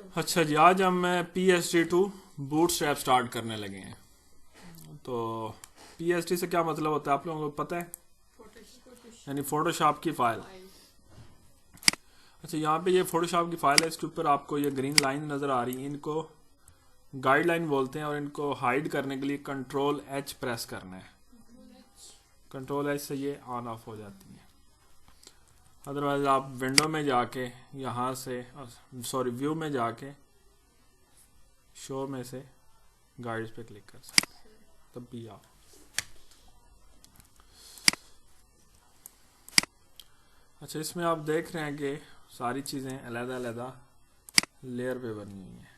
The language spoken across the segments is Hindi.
अच्छा जी, आज हम PSD2 बूटस्ट्रैप स्टार्ट करने लगे हैं। तो PSD से क्या मतलब होता है आप लोगों को पता है? यानी फोटोशॉप की फाइल। अच्छा, यहाँ पे ये फोटोशॉप की फाइल है, इसके ऊपर आपको ये ग्रीन लाइन नज़र आ रही है, इनको गाइडलाइन बोलते हैं और इनको हाइड करने के लिए Ctrl+H प्रेस करना है। Ctrl+H से ये ऑन ऑफ हो जाती है। अदरवाइज आप विंडो में जाके यहाँ से व्यू में जाके शो में से गाइड्स पे क्लिक कर सकते हैं, तब भी आप। अच्छा, इसमें आप देख रहे हैं कि सारी चीज़ें अलग-अलग लेयर पे बनी हुई हैं।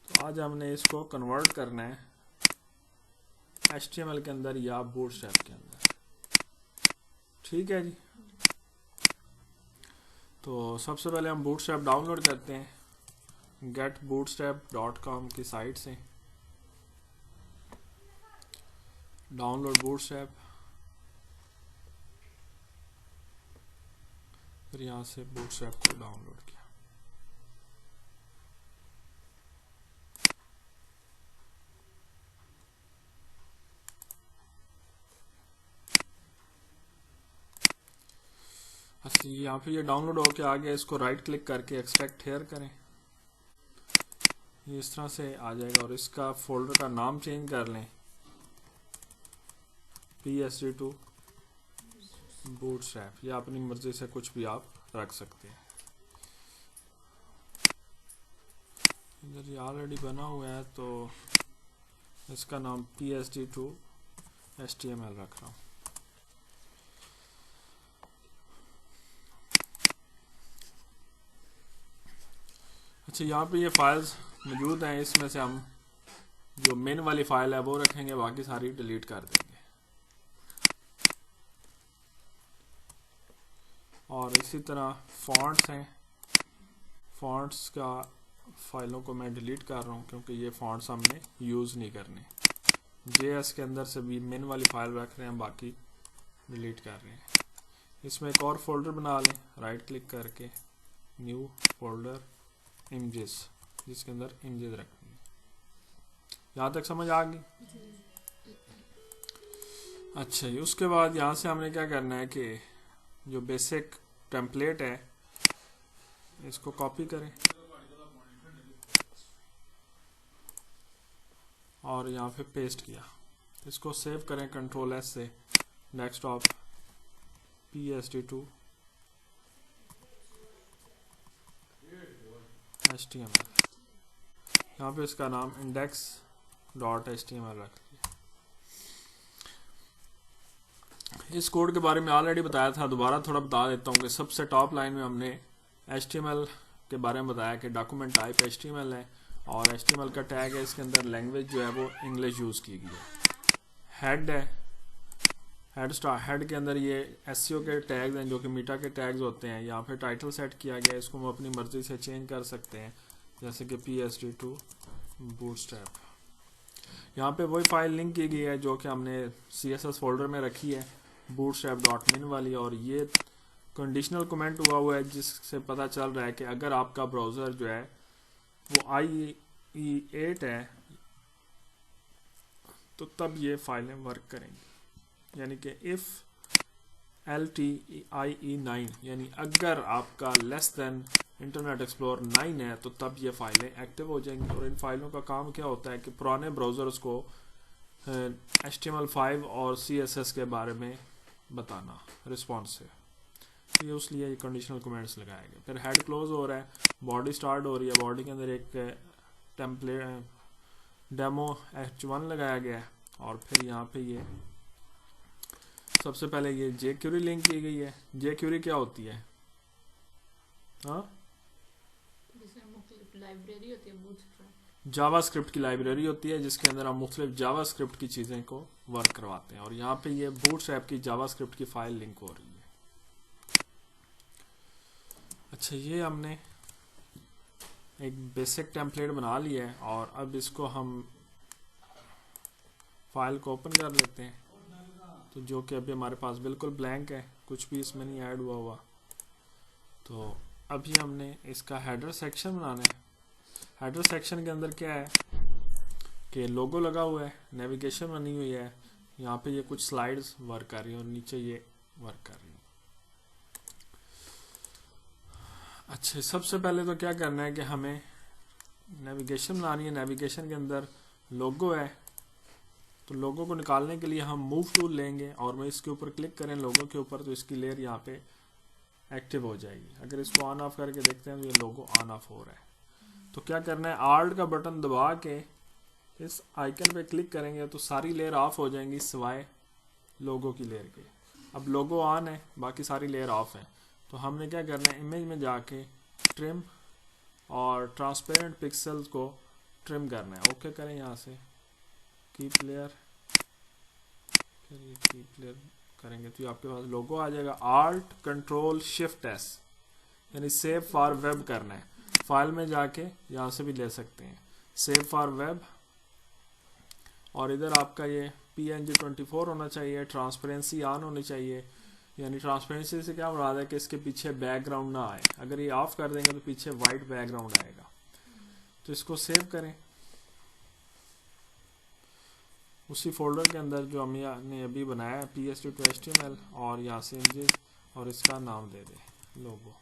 तो आज हमने इसको कन्वर्ट करना है HTML के अंदर या बूटस्ट्रैप के अंदर। ठीक है जी। तो सबसे पहले हम बूटस्ट्रैप डाउनलोड करते हैं getbootstrap.com की साइट से। डाउनलोड बूटस्ट्रैप, फिर यहाँ से बूटस्ट्रैप को डाउनलोड किया। अच्छा, यहाँ पे ये डाउनलोड होके आ गया, इसको राइट क्लिक करके एक्सट्रैक्ट हेयर करें, ये इस तरह से आ जाएगा। और इसका फोल्डर का नाम चेंज कर लें, PSD2 बूटस्ट्रैप, या अपनी मर्जी से कुछ भी आप रख सकते हैं। इधर ये ऑलरेडी बना हुआ है तो इसका नाम PSD2 HTML रख रहा हूँ। अच्छा, यहाँ पे ये फाइल्स मौजूद हैं, इसमें से हम जो मेन वाली फाइल है वो रखेंगे, बाकी सारी डिलीट कर देंगे। और इसी तरह फॉन्ट्स हैं, फॉन्ट्स का फाइलों को मैं डिलीट कर रहा हूँ क्योंकि ये फॉन्ट्स हमने यूज़ नहीं करने। JS के अंदर से भी मेन वाली फाइल रख रहे हैं, बाकी डिलीट कर रहे हैं। इसमें एक और फोल्डर बना लें, राइट क्लिक करके न्यू फोल्डर इमेजेस, जिसके अंदर इमेजेस रखेंगे। यहाँ तक समझ आ गई? अच्छा, उसके बाद यहाँ से हमने क्या करना है कि जो बेसिक टेम्पलेट है इसको कॉपी करें और यहाँ पे पेस्ट किया। इसको सेव करें Ctrl+S से, डेस्कटॉप PSD2 HTML, यहाँ पे इसका नाम index.html रख दिया। इस कोड के बारे में ऑलरेडी बताया था, दोबारा थोड़ा बता देता हूँ कि सबसे टॉप लाइन में हमने HTML के बारे में बताया कि डॉक्यूमेंट टाइप HTML है और HTML का टैग है, इसके अंदर लैंग्वेज जो है वो इंग्लिश यूज़ की गई है। हेड है, हेड के अंदर ये SEO के टैग्स हैं जो कि मीटा के टैग्स होते हैं। यहाँ पे टाइटल सेट किया गया है, इसको हम अपनी मर्जी से चेंज कर सकते हैं, जैसे कि PSD2 बूटस्ट्रैप। यहाँ पे वही फाइल लिंक की गई है जो कि हमने CSS फोल्डर में रखी है, bootstrap.min वाली। और ये कंडीशनल कमेंट हुआ है जिससे पता चल रहा है कि अगर आपका ब्राउज़र जो है वो IE8 है तो तब ये फाइलें वर्क करेंगी। यानी कि इफ़ LTIE9, यानी अगर आपका लेस देन इंटरनेट एक्सप्लोरर 9 है तो तब ये फाइलें एक्टिव हो जाएंगी। और इन फाइलों का काम क्या होता है कि पुराने ब्राउज़र्स को HTML5 और CSS के बारे में बताना रिस्पॉन्सिव, तो ये इसलिए ये कंडीशनल कमेंट्स लगाए गए। फिर हेड क्लोज हो रहा है, बॉडी स्टार्ट हो रही है, बॉडी के अंदर एक टेम्पलेट डेमो H1 लगाया गया है। और फिर यहाँ पे ये सबसे पहले ये jQuery लिंक की गई है। jQuery क्या होती है? हाँ, लाइब्रेरी होती है, जावास्क्रिप्ट की लाइब्रेरी होती है जिसके अंदर हम मुख्तलिफ जावास्क्रिप्ट की चीज़ें को वर्क करवाते हैं। और यहाँ पे ये बूटस्ट्रैप की जावास्क्रिप्ट की फाइल लिंक हो रही है। अच्छा, ये हमने एक बेसिक टेम्पलेट बना लिया है और अब इसको हम फाइल को ओपन कर लेते हैं। तो जो कि अभी हमारे पास बिल्कुल ब्लैंक है, कुछ भी इसमें नहीं ऐड हुआ। तो अभी हमने इसका हेडर सेक्शन बनाना है। हेडर सेक्शन के अंदर क्या है कि लोगो लगा हुआ है, नेविगेशन बनी हुई है, यहाँ पे ये कुछ स्लाइड्स वर्क कर रही हैं और नीचे ये वर्क कर रही हैं। अच्छा, सबसे पहले तो क्या करना है कि हमें नेविगेशन बनानी है। नेविगेशन के अंदर लोगो है, तो लोगो को निकालने के लिए हम मूव टूल लेंगे और मैं इसके ऊपर क्लिक करें लोगो के ऊपर, तो इसकी लेयर यहाँ पे एक्टिव हो जाएगी। अगर इसको ऑन ऑफ करके देखते हैं तो ये लोगो ऑन ऑफ हो रहा है। तो क्या करना है, आल्ट का बटन दबा के इस आइकन पे क्लिक करेंगे तो सारी लेयर ऑफ हो जाएंगी सिवाय लोगो की लेयर के। अब लोगो ऑन है, बाकी सारी लेयर ऑफ है। तो हमने क्या करना है, इमेज में जाके ट्रिम और ट्रांसपेरेंट पिक्सल्स को ट्रिम करना है। ओके करें यहाँ से, कीप लेयर, फिर ये कीप लेयर करेंगे तो आपके पास लोगो आ जाएगा। आल्ट कंट्रोल शिफ्ट एस यानी सेव फॉर वेब करना है। फाइल में जाके यहाँ से भी ले सकते हैं, सेव फॉर वेब, और इधर आपका ये PNG24 होना चाहिए, ट्रांसपेरेंसी ऑन होनी चाहिए। यानी ट्रांसपेरेंसी से क्या मुराद है कि इसके पीछे बैकग्राउंड ना आए। अगर ये ऑफ कर देंगे तो पीछे वाइट बैकग्राउंड आएगा। तो इसको सेव करें उसी फोल्डर के अंदर जो हमने अभी बनाया है PSD to HTML, और यहाँ से इमेजेस, और इसका नाम दे दें लोगो।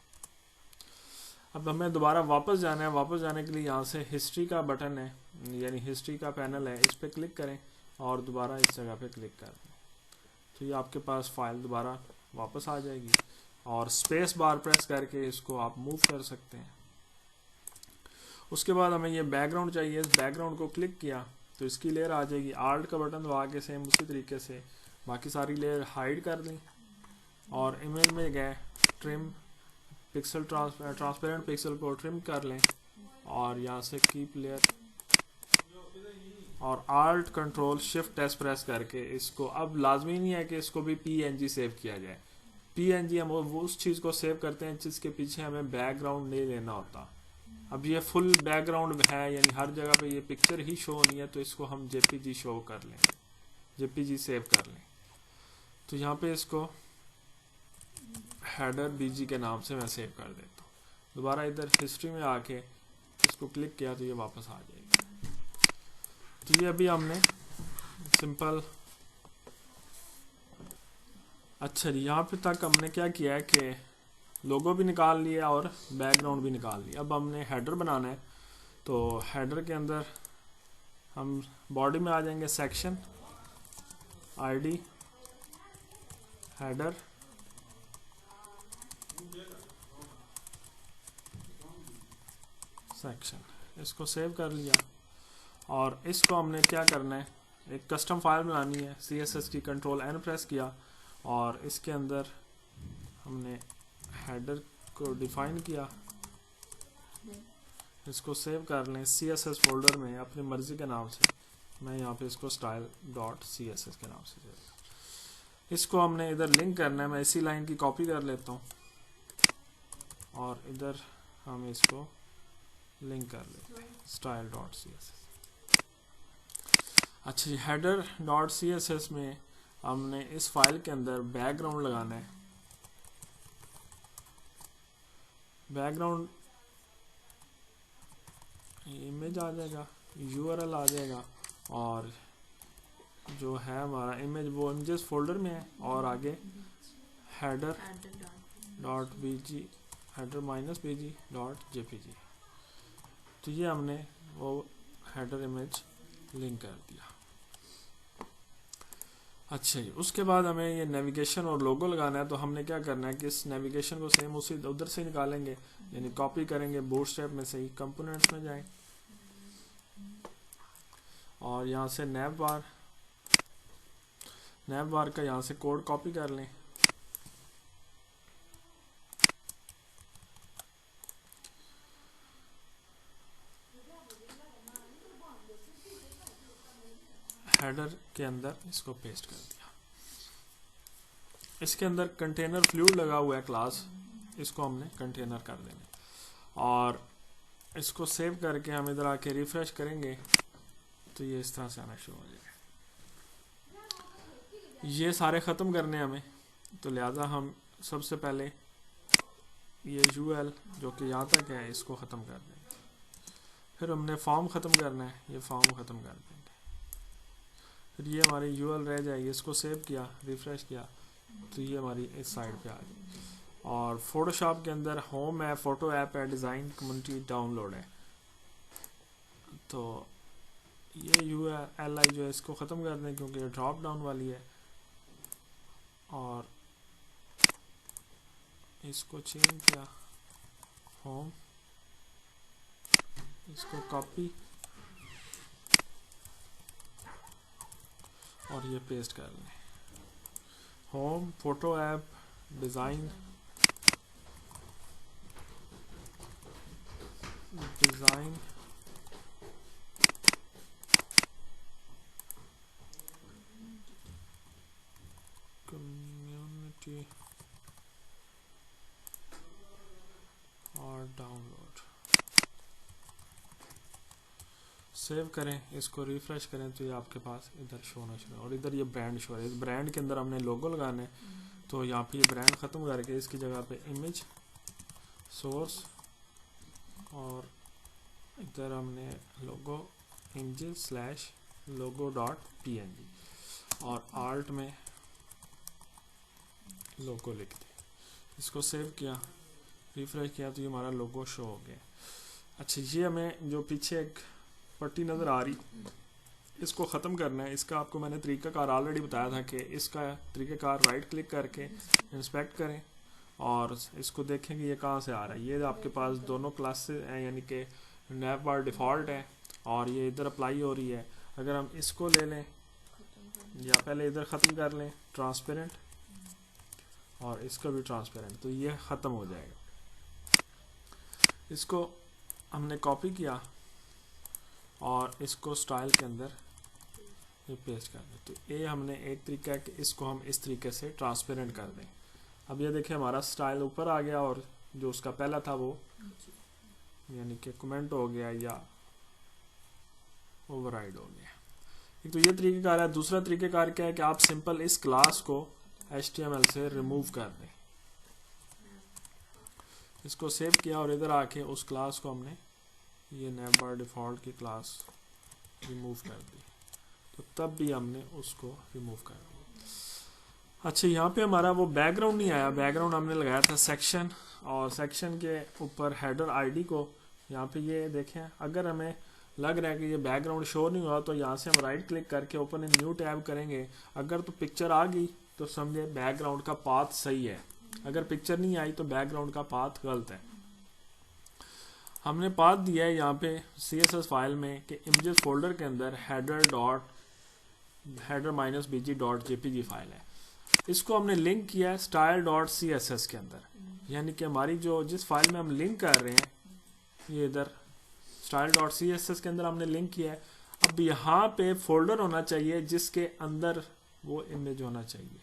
अब हमें दोबारा वापस जाना है। वापस जाने के लिए यहाँ से हिस्ट्री का बटन है, यानी हिस्ट्री का पैनल है, इस पर क्लिक करें और दोबारा इस जगह पे क्लिक कर दें तो ये आपके पास फाइल दोबारा वापस आ जाएगी। और स्पेस बार प्रेस करके इसको आप मूव कर सकते हैं। उसके बाद हमें ये बैकग्राउंड चाहिए। इस बैकग्राउंड को क्लिक किया तो इसकी लेयर आ जाएगी। आल्ट का बटन दबा के सेम उसी तरीके से बाकी सारी लेयर हाइड कर दी और इमेज में गए ट्रिम पिक्सल, ट्रांसपेरेंट पिक्सल को ट्रिम कर लें और यहाँ से कीप लेयर और alt control shift S press करके इसको, अब लाजमी नहीं है कि इसको भी PNG सेव किया जाए। PNG हम वो उस चीज़ को सेव करते हैं जिसके पीछे हमें बैकग्राउंड नहीं लेना होता। अब ये फुल बैकग्राउंड है, यानी हर जगह पे ये पिक्चर ही शो नहीं है, तो इसको हम JPG शो कर लें, JPG सेव कर लें। तो यहाँ पे इसको हेडर BG के नाम से मैं सेव कर देता हूँ। दोबारा इधर हिस्ट्री में आके इसको क्लिक किया तो ये वापस आ जाएगी। तो ये अभी हमने सिंपल, अच्छा जी, यहाँ पे तक हमने क्या किया है कि लोगो भी निकाल लिया और बैकग्राउंड भी निकाल लिया। अब हमने हेडर बनाना है। तो हेडर के अंदर हम बॉडी में आ जाएंगे, सेक्शन ID हेडर, सेक्शन, इसको सेव कर लिया। और इसको हमने क्या करना है, एक कस्टम फाइल बनानी है। CSS की कंट्रोल N प्रेस किया और इसके अंदर हमने हेडर को डिफाइन किया। इसको सेव कर लें CSS फोल्डर में अपनी मर्जी के नाम से। मैं यहाँ पे इसको style.css के नाम से सेव। इसको हमने इधर लिंक करना है। मैं इसी लाइन की कॉपी कर लेता हूँ और इधर हम इसको लिंक कर लेते हैं style.css। अच्छा जी, header.css में हमने इस फाइल के अंदर बैकग्राउंड लगाना है। बैकग्राउंड इमेज आ जाएगा, URL आ जाएगा, और जो है हमारा इमेज वो इमेजेस फोल्डर में है, और आगे header.bg header-bg.jpg। तो ये हमने वो हेडर इमेज लिंक कर दिया। अच्छा जी, उसके बाद हमें ये नेविगेशन और लोगो लगाना है। तो हमने क्या करना है कि इस नेविगेशन को सेम उसी उधर से निकालेंगे, यानी कॉपी करेंगे, बूटस्ट्रैप में से ही कंपोनेंट्स में जाएं और यहाँ से नैव बार का यहाँ से कोड कॉपी कर लें। हेडर के अंदर इसको पेस्ट कर दिया। इसके अंदर कंटेनर फ्लूइड लगा हुआ है क्लास, इसको हमने कंटेनर कर देना और इसको सेव करके हम इधर आके रिफ्रेश करेंगे तो ये इस तरह से आना शुरू हो जाएगा। ये सारे ख़त्म करने हमें, तो लिहाजा हम सबसे पहले ये UL जो कि यहाँ तक है इसको ख़त्म कर देंगे। फिर हमने फॉर्म ख़त्म करना है, ये फॉर्म ख़त्म कर देंगे। फिर ये हमारी UL रह जाएगी, इसको सेव किया, रिफ़्रेश किया तो ये हमारी इस साइड पे आ गई। और फोटोशॉप के अंदर होम है, फ़ोटो ऐप है, डिज़ाइन, कम्युनिटी, डाउनलोड है। तो ये ULI जो है इसको ख़त्म कर दें क्योंकि ये ड्रॉप डाउन वाली है। और इसको चेंज किया, होम, इसको कॉपी और ये पेस्ट कर लें। Home, photo app, design, community और डाउनलोड। सेव करें, इसको रिफ्रेश करें तो ये आपके पास इधर शो होना शुरू। और इधर ये ब्रांड शो है, इस ब्रांड के अंदर हमने लोगो लगाना है। तो यहाँ पे ये ब्रांड ख़त्म करके इसकी जगह पे इमेज, सोर्स, और इधर हमने लोगो images/logo.png और आर्ट में लोगो लिख दें। इसको सेव किया, रिफ्रेश किया तो ये हमारा लोगो शो हो गया। अच्छा, ये हमें जो पीछे एक पट्टी नज़र आ रही, इसको ख़त्म करना है। इसका आपको मैंने तरीक़ाकार ऑलरेडी बताया था कि इसका तरीक़ाकार राइट क्लिक करके इंस्पेक्ट करें और इसको देखें कि ये कहाँ से आ रहा है। ये आपके पास दोनों क्लासेस हैं, यानी कि नैव बार डिफ़ॉल्ट है और ये इधर अप्लाई हो रही है। अगर हम इसको ले लें या पहले इधर ख़त्म कर लें ट्रांसपेरेंट और इसका भी ट्रांसपेरेंट, तो ये ख़त्म हो जाएगा। इसको हमने कॉपी किया और इसको स्टाइल के अंदर ये पेस्ट कर दें। तो ये हमने एक तरीका है कि इसको हम इस तरीके से ट्रांसपेरेंट कर दें। अब ये देखिए हमारा स्टाइल ऊपर आ गया और जो उसका पहला था वो यानी कि कमेंट हो गया या ओवरराइड हो गया। एक तो ये तरीक़ेकार है। दूसरा तरीक़ेकार क्या है कि आप सिंपल इस क्लास को HTML से रिमूव कर दें। इसको सेव किया और इधर आके उस क्लास को हमने ये नेवर डिफ़ॉल्ट की क्लास रिमूव कर दी, तो तब भी हमने उसको रिमूव कर दिया। अच्छा, यहाँ पे हमारा वो बैकग्राउंड नहीं आया। बैकग्राउंड हमने लगाया था सेक्शन, और सेक्शन के ऊपर हेडर आईडी को यहाँ पे ये देखें, अगर हमें लग रहा है कि ये बैकग्राउंड शो नहीं हुआ तो यहाँ से हम राइट क्लिक करके ओपन इन न्यू टैब करेंगे। अगर तो पिक्चर आ गई तो समझे बैकग्राउंड का पाथ सही है, अगर पिक्चर नहीं आई तो बैकग्राउंड का पाथ गलत है। हमने पाथ दिया है यहाँ पे CSS फाइल में कि इमेजेस फोल्डर के अंदर header-bg.jpg फाइल है। इसको हमने लिंक किया है style.css के अंदर, यानी कि हमारी जो जिस फाइल में हम लिंक कर रहे हैं ये इधर style.css के अंदर हमने लिंक किया है। अब यहाँ पे फोल्डर होना चाहिए जिसके अंदर वो इमेज होना चाहिए,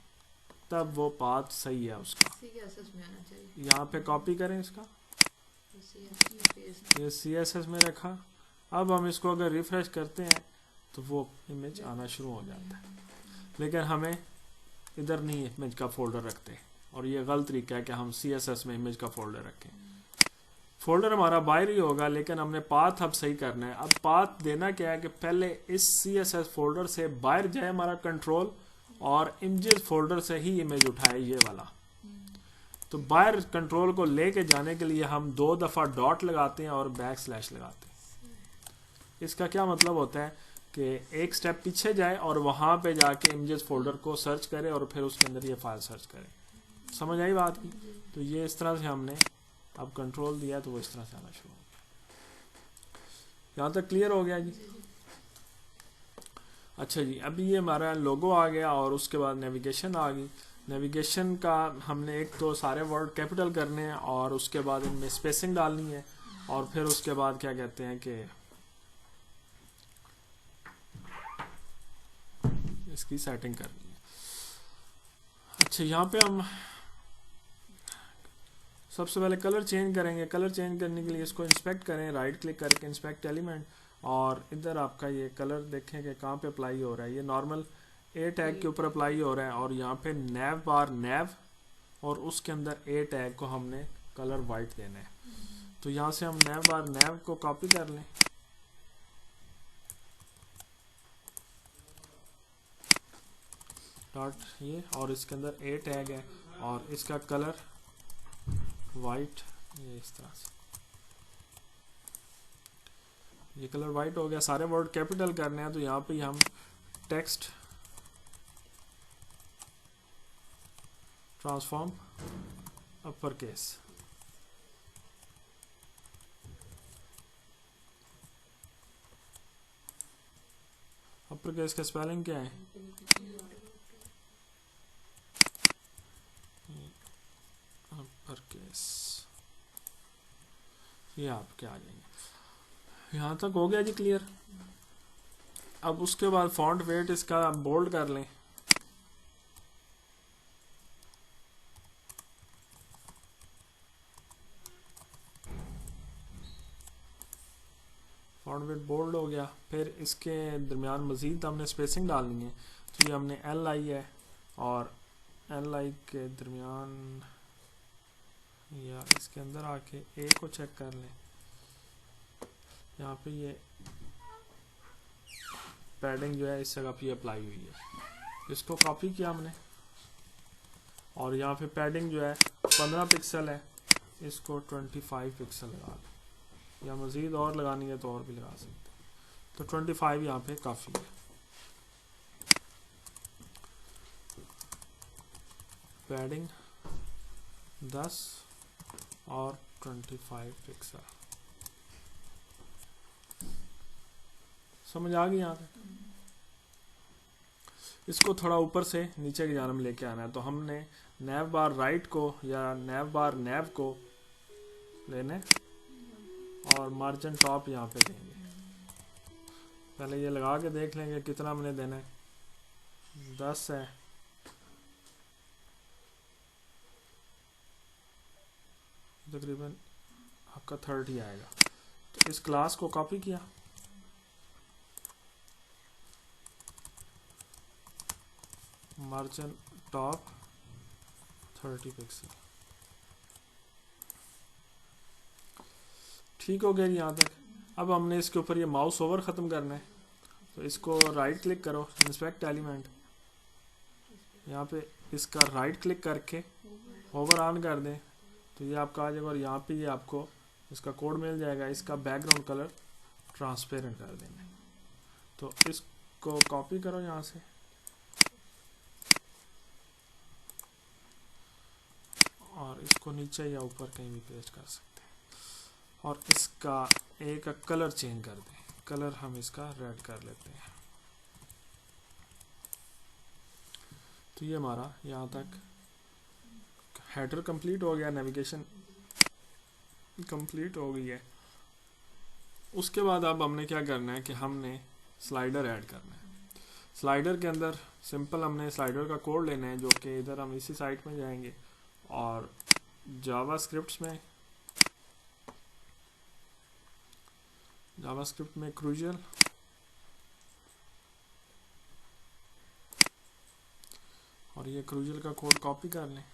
तब वो पाथ सही है उसका। CSS में आना चाहिए। यहाँ पे कॉपी करें इसका, ये CSS में रखा। अब हम इसको अगर रिफ्रेश करते हैं तो वो इमेज आना शुरू हो जाता है, लेकिन हमें इधर नहीं इमेज का फोल्डर रखते और ये गलत तरीका है कि हम CSS में इमेज का फोल्डर रखें। फोल्डर हमारा बाहर ही होगा, लेकिन हमने पाथ अब सही करना है। अब पाथ देना क्या है कि पहले इस CSS फोल्डर से बाहर जाए हमारा कंट्रोल और इमेजेस फोल्डर से ही इमेज उठाए ये वाला। तो बाहर कंट्रोल को लेके जाने के लिए हम 2 दफ़ा डॉट लगाते हैं और बैकस्लैश लगाते हैं। इसका क्या मतलब होता है कि एक स्टेप पीछे जाए और वहाँ पे जाके इमेजेस फोल्डर को सर्च करे और फिर उसके अंदर ये फाइल सर्च करे। समझ आई बात की? तो ये इस तरह से हमने अब कंट्रोल दिया तो वो इस तरह से आना शुरू हो गया। यहाँ तक क्लियर हो गया जी? अच्छा जी, अभी ये हमारा लोगो आ गया और उसके बाद नेविगेशन आ गई। नेविगेशन का हमने एक तो सारे वर्ड कैपिटल करने हैं और उसके बाद इनमें स्पेसिंग डालनी है और फिर उसके बाद क्या कहते हैं कि इसकी सेटिंग करनी है। अच्छा, यहाँ पे हम सबसे पहले कलर चेंज करेंगे। कलर चेंज करने के लिए इसको इंस्पेक्ट करें, राइट क्लिक करके इंस्पेक्ट एलिमेंट, और इधर आपका ये कलर देखें कि कहाँ पे अप्लाई हो रहा है। ये नॉर्मल ए टैग के ऊपर अप्लाई हो रहा है, और यहाँ पे नैव बार नैव, और उसके अंदर ए टैग को हमने कलर वाइट देना है। तो यहाँ से हम नैव बार नैव को कॉपी कर लें, डॉट ये, और इसके अंदर ए टैग है और इसका कलर वाइट, ये इस तरह से ये कलर वाइट हो गया। सारे वर्ड कैपिटल करने हैं, तो यहाँ पे हम text transform upper case, upper case का स्पेलिंग क्या है? अपर केस, ये आपके आ जाएंगे। यहाँ तक हो गया जी क्लियर। अब उसके बाद फॉन्ट वेट इसका बोल्ड कर लें, फॉन्ट वेट बोल्ड हो गया। फिर इसके दरमियान मज़ीद हमने स्पेसिंग डालनी है, तो ये हमने एल आई है, और एल आई के दरमियान या इसके अंदर आके ए को चेक कर लें, यहाँ पे ये पैडिंग जो है इस जगह पे अप्लाई हुई है, इसको कॉपी किया हमने, और यहाँ पे पैडिंग जो है 15 पिक्सल है, इसको 25 पिक्सल लगा लें, या मज़ीद और लगानी है तो और भी लगा सकते हैं, तो 25 यहाँ पे काफ़ी है। पैडिंग 10 और 25 पिक्सल, समझ आ गई यहाँ तक। इसको थोड़ा ऊपर से नीचे की जानब लेके आना है, तो हमने नैव बार राइट को या नैव बार नैव को लेने और मार्जिन टॉप यहाँ पे देंगे। पहले ये लगा के देख लेंगे कितना हमने देना है, 10 है, तकरीबन आपका 30 आएगा। तो इस क्लास को कॉपी किया, मार्जिन टॉप 30 पिक्सल, ठीक हो गया यहाँ तक। अब हमने इसके ऊपर ये माउस ओवर ख़त्म करना है, तो इसको राइट क्लिक करो, इंस्पेक्ट एलिमेंट, यहाँ पे इसका राइट क्लिक करके ओवर ऑन कर दें, तो ये आपका आ जाएगा, और यहाँ पे ये आपको इसका कोड मिल जाएगा। इसका बैकग्राउंड कलर ट्रांसपेरेंट कर देना है, तो इसको कॉपी करो यहाँ से, और इसको नीचे या ऊपर कहीं भी पेस्ट कर सकते हैं, और इसका एक कलर चेंज कर दें, कलर हम इसका रेड कर लेते हैं। तो ये हमारा यहाँ तक हेडर कंप्लीट हो गया, नेविगेशन कंप्लीट हो गई है। उसके बाद अब हमने क्या करना है कि हमने स्लाइडर ऐड करना है। स्लाइडर के अंदर सिंपल हमने स्लाइडर का कोड लेना है, जो कि इधर हम इसी साइट में जाएंगे, और जावास्क्रिप्ट में क्रूजल, और ये क्रूजल का कोड कॉपी कर लें,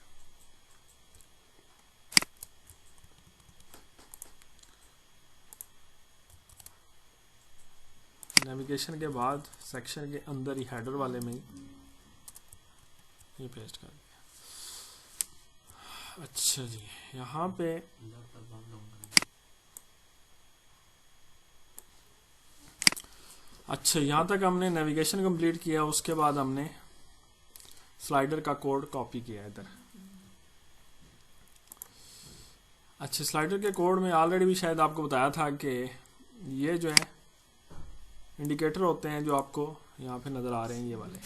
नेविगेशन के बाद सेक्शन के अंदर ही हेडर वाले में ही ये पेस्ट कर दिया। अच्छा जी, यहाँ पे अच्छा यहाँ तक हमने नेविगेशन कंप्लीट किया। उसके बाद हमने स्लाइडर का कोड कॉपी किया इधर। अच्छा, स्लाइडर के कोड में ऑलरेडी भी शायद आपको बताया था कि ये जो है इंडिकेटर होते हैं जो आपको यहाँ पे नज़र आ रहे हैं, ये वाले,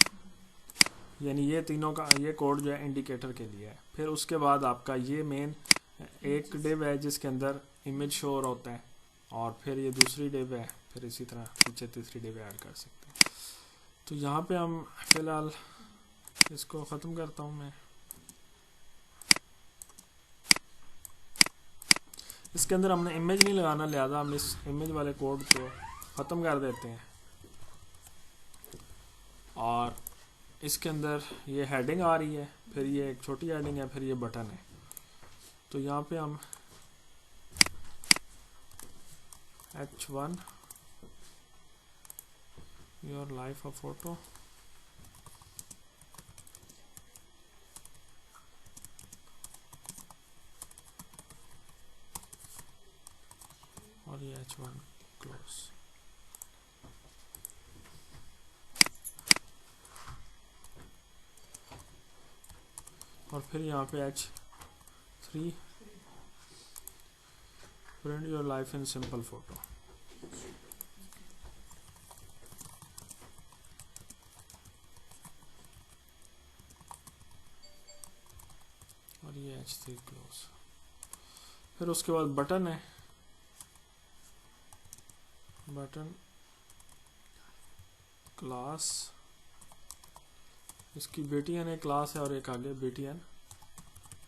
यानी ये तीनों का ये कोड जो है इंडिकेटर के लिए है। फिर उसके बाद आपका ये मेन एक डिव है जिसके अंदर इमेज शो हो रहा होता है, और फिर ये दूसरी डिव है, फिर इसी तरह पीछे तीसरी डिव ऐड कर सकते हैं। तो यहाँ पे हम फिलहाल इसको ख़त्म करता हूँ मैं। इसके अंदर हमने इमेज नहीं लगाना, लिहाजा हम इस इमेज वाले कोड को ख़त्म कर देते हैं, और इसके अंदर ये हेडिंग आ रही है, फिर ये एक छोटी हेडिंग है, फिर ये बटन है। तो यहाँ पे हम H1 your life a photo, और ये H1 क्लोज। और फिर यहाँ पे H3 print your life in simple photo. और ये H3 क्लोज। फिर उसके बाद बटन है, बटन क्लास, इसकी BTN एक क्लास है और एक आगे BTN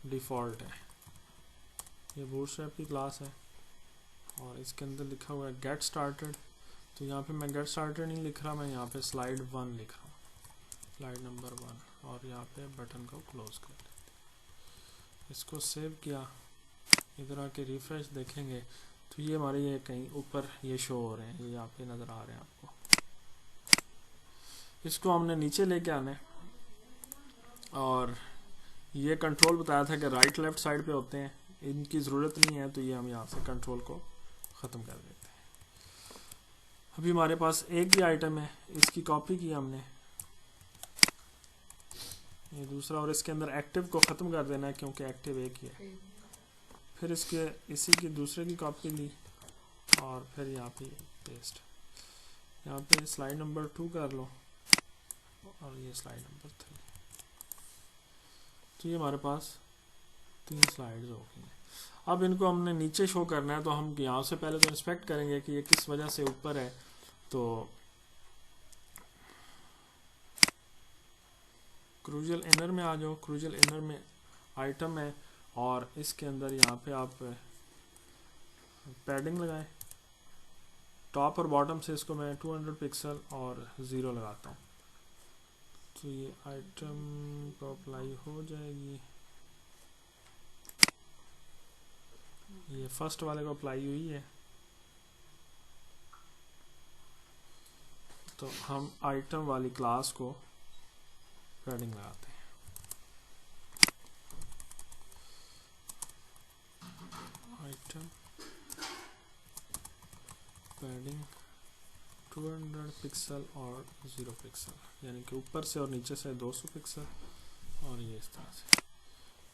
डिफ़ॉल्ट है। ये बूटस्ट्रैप की क्लास है और इसके अंदर लिखा हुआ है गेट स्टार्टेड। तो यहाँ पे मैं गेट स्टार्टेड नहीं लिख रहा, मैं यहाँ पे स्लाइड 1 लिख रहा हूँ, स्लाइड नंबर 1। और यहाँ पे बटन को क्लोज कर देते, इसको सेव किया, इधर आके रिफ्रेश देखेंगे तो ये हमारे ये कहीं ऊपर ये शो हो रहे हैं, ये यहाँ पे नज़र आ रहे हैं आपको। इसको हमने नीचे लेके आना है और ये कंट्रोल बताया था कि राइट लेफ्ट साइड पे होते हैं, इनकी ज़रूरत नहीं है, तो ये हम यहाँ से कंट्रोल को ख़त्म कर देते हैं। अभी हमारे पास एक ही आइटम है, इसकी कॉपी की हमने, ये दूसरा, और इसके अंदर एक्टिव को ख़त्म कर देना है क्योंकि एक्टिव एक ही है। फिर इसके इसी की दूसरे की कॉपी ली और फिर यहाँ पे पेस्ट, यहाँ पे स्लाइड नंबर 2 कर लो और ये स्लाइड नंबर 3। तो ये हमारे पास 3 स्लाइड्स हो गई हैं। अब इनको हमने नीचे शो करना है, तो हम यहाँ से पहले तो इंस्पेक्ट करेंगे कि ये किस वजह से ऊपर है। तो क्रूजल इनर में आ जाओ, क्रूजल इनर में आइटम है और इसके अंदर यहाँ पे आप पैडिंग लगाएं, टॉप और बॉटम से इसको मैं 200 पिक्सल और 0 लगाता हूँ। तो ये आइटम को अप्लाई हो जाएगी, ये फर्स्ट वाले को अप्लाई हुई है। तो हम आइटम वाली क्लास को पैडिंग लगाते हैं, आइटम पैडिंग 200 पिक्सल और 0 पिक्सल, यानी कि ऊपर से और नीचे से 200 पिक्सल और ये इस तरह से।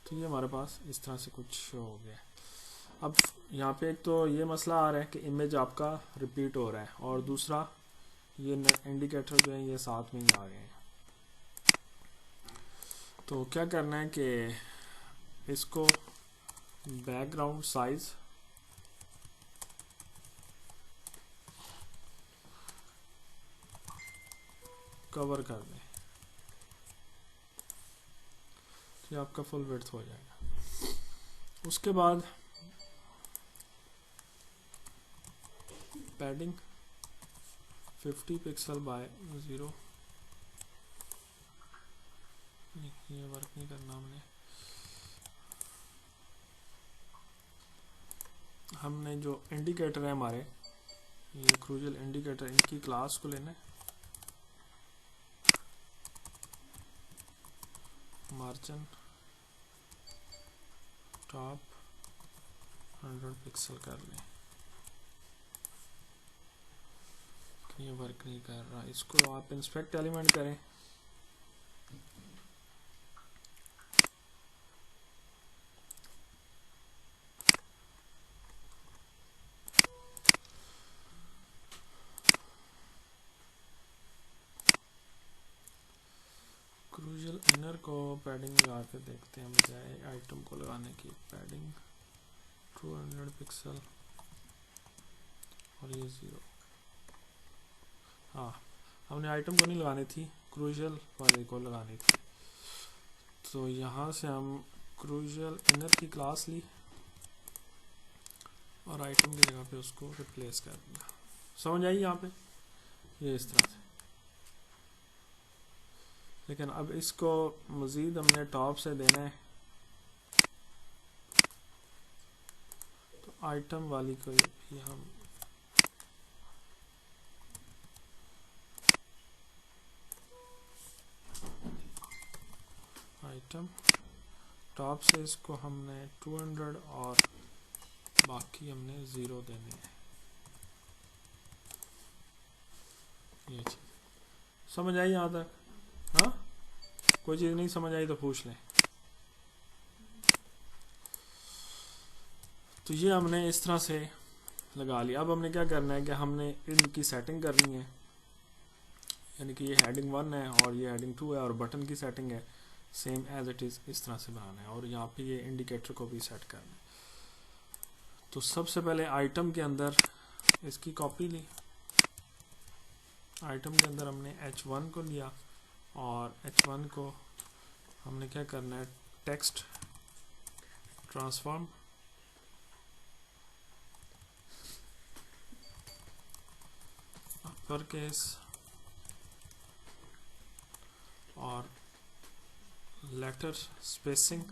तो ये हमारे पास इस तरह से कुछ शो हो गया। अब यहाँ पे एक तो ये मसला आ रहा है कि इमेज आपका रिपीट हो रहा है, और दूसरा ये इंडिकेटर जो है ये साथ में ही आ गए हैं। तो क्या करना है कि इसको बैकग्राउंड साइज कवर कर दें, ये आपका फुल विड्थ हो जाएगा। उसके बाद पैडिंग 50 पिक्सल बाय 0, ये वर्क नहीं करना हमने जो इंडिकेटर है हमारे, ये क्रूजल इंडिकेटर, इनकी क्लास को लेना है, मार्जिन टॉप 100 पिक्सल कर लें। ये वर्क नहीं कर रहा, इसको आप इंस्पेक्ट एलिमेंट करें, क्रूजल इनर को पैडिंग लगा के देखते हैं, बजाय आइटम को लगाने की। पैडिंग 200 पिक्सल और ये 0। हाँ, हमने आइटम को नहीं लगानी थी, क्रूजल वाले को लगानी थी। तो यहाँ से हम क्रूजल इनर की क्लास ली और आइटम की जगह पे उसको रिप्लेस कर दिया। समझ आई यहाँ पे, ये इस तरह से। लेकिन अब इसको मज़ीद हमने टॉप से देना है, तो आइटम वाली को भी हम आइटम टॉप से इसको हमने 200 और बाकी हमने 0 देने हैं। ये चीज़ समझ आई यहाँ तक? हाँ, कोई चीज़ नहीं समझ आई तो पूछ लें। तो ये हमने इस तरह से लगा लिया। अब हमने क्या करना है कि हमने इनकी सेटिंग करनी है, यानी कि ये हेडिंग 1 है और ये हेडिंग 2 है और बटन की सेटिंग है सेम एज इट इज़, इस तरह से बनाना है। और यहाँ पे ये इंडिकेटर को भी सेट करना है। तो सबसे पहले आइटम के अंदर इसकी कॉपी ली, आइटम के अंदर हमने H1 को लिया और H1 को हमने क्या करना है, टेक्स्ट ट्रांसफॉर्म अपर केस और लेटर स्पेसिंग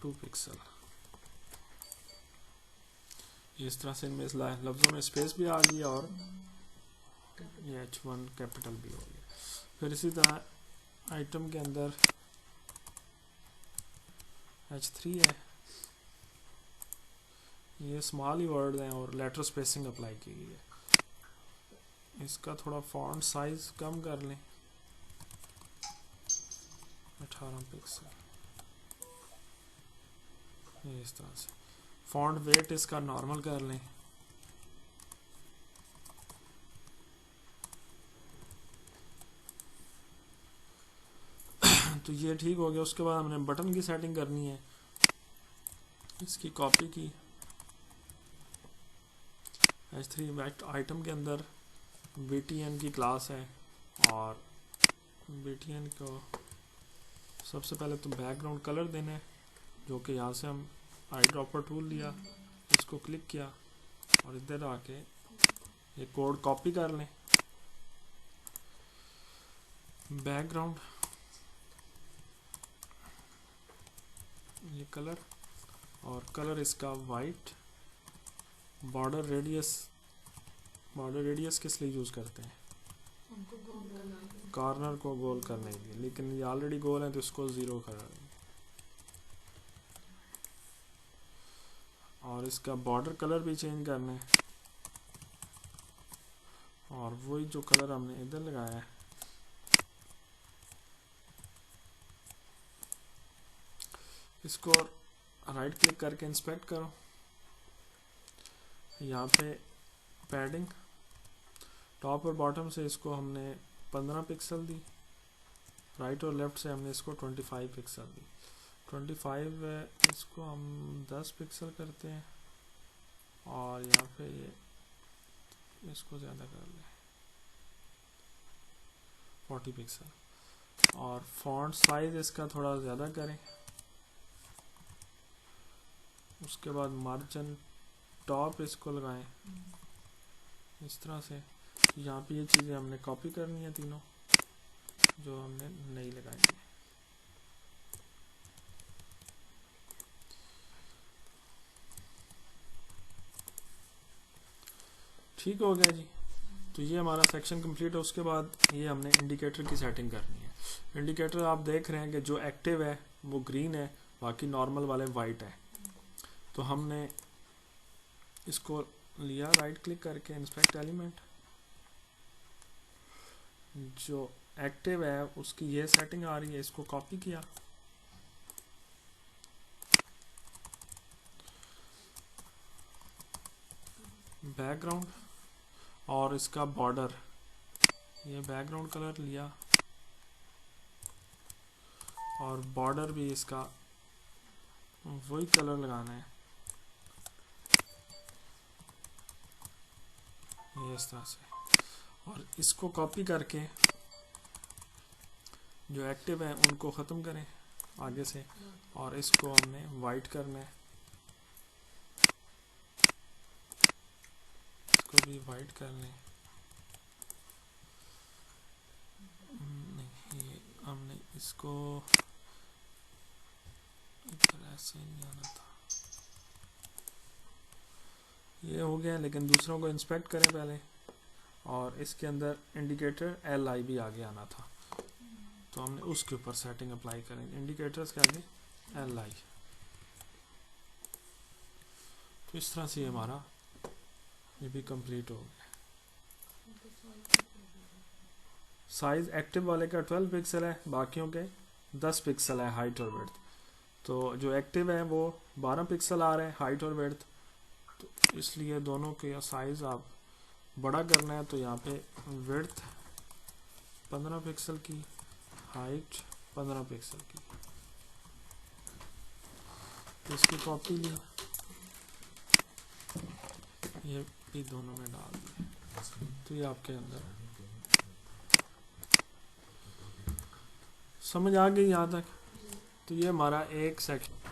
2 पिक्सल। इस तरह से इनमें लफ्ज़ों में स्पेस भी आ गई और ये H1 कैपिटल भी हो गया। फिर इसी तरह आइटम के अंदर H3 है, ये स्मॉल ही वर्ड हैं और लेटर स्पेसिंग अप्लाई की गई है। इसका थोड़ा फॉन्ट साइज कम कर लें, 18 पिक्सल, ये इस तरह से। फॉन्ट वेट इसका नॉर्मल कर लें, तो ये ठीक हो गया। उसके बाद हमने बटन की सेटिंग करनी है। इसकी कॉपी की H3 आइटम के अंदर BTN की क्लास है और BTN को सबसे पहले तो बैकग्राउंड कलर देना है, जो कि यहाँ से हम आई ड्रॉपर टूल लिया, इसको क्लिक किया और इधर आके ये कोड कॉपी कर लें। बैकग्राउंड ये कलर और कलर इसका वाइट। बॉर्डर रेडियस किस लिए यूज़ करते हैं? कॉर्नर को गोल करने के लिए, लेकिन ये ऑलरेडी गोल है तो इसको 0 कर देंगे। और इसका बॉर्डर कलर भी चेंज करना है और वही जो कलर हमने इधर लगाया है इसको राइट क्लिक करके इंस्पेक्ट करो। यहाँ पे पैडिंग टॉप और बॉटम से इसको हमने 15 पिक्सल दी, राइट और लेफ्ट से हमने इसको 25 पिक्सल दी। 25 इसको हम 10 पिक्सल करते हैं और यहाँ पे ये इसको ज़्यादा कर लें 40 पिक्सल और फॉन्ट साइज इसका थोड़ा ज़्यादा करें। उसके बाद मार्जिन टॉप इसको लगाएं इस तरह से। यहाँ पे ये चीज़ें हमने कॉपी करनी है तीनों जो हमने नहीं लगाई है। ठीक हो गया जी। तो ये हमारा सेक्शन कंप्लीट है। उसके बाद ये हमने इंडिकेटर की सेटिंग करनी है। इंडिकेटर आप देख रहे हैं कि जो एक्टिव है वो ग्रीन है, बाकी नॉर्मल वाले वाइट है। तो हमने इसको लिया राइट क्लिक करके इंस्पेक्ट एलिमेंट, जो एक्टिव है उसकी ये सेटिंग आ रही है, इसको कॉपी किया, बैकग्राउंड और इसका बॉर्डर, ये बैकग्राउंड कलर लिया और बॉर्डर भी इसका वही कलर लगाना है, ये इस तरह से। और इसको कॉपी करके जो एक्टिव है उनको ख़त्म करें आगे से और इसको हमने वाइट करना है, इसको भी वाइट कर लें। नहीं, इसको इधर ऐसे नहीं आना था, ये हो गया, लेकिन दूसरों को इंस्पेक्ट करें पहले। और इसके अंदर इंडिकेटर LI भी आगे आना था, तो हमने उसके ऊपर सेटिंग अप्लाई करेंगे, इंडिकेटर्स के आगे LI। तो इस तरह से ये हमारा ये भी कंप्लीट हो गया। साइज एक्टिव वाले का 12 पिक्सल है, बाकियों के 10 पिक्सल है हाइट और विड्थ। तो जो एक्टिव है वो 12 पिक्सल आ रहे हैं हाइट और विड्थ, तो इसलिए दोनों के साइज आप बड़ा करना है तो यहाँ पे विड्थ 15 पिक्सल की, हाइट 15 पिक्सल की, तो इसकी कॉपी ली, ये भी दोनों में डाल दिए, तो ये आपके अंदर समझ आ गई यहाँ तक। तो ये हमारा एक सेक्शन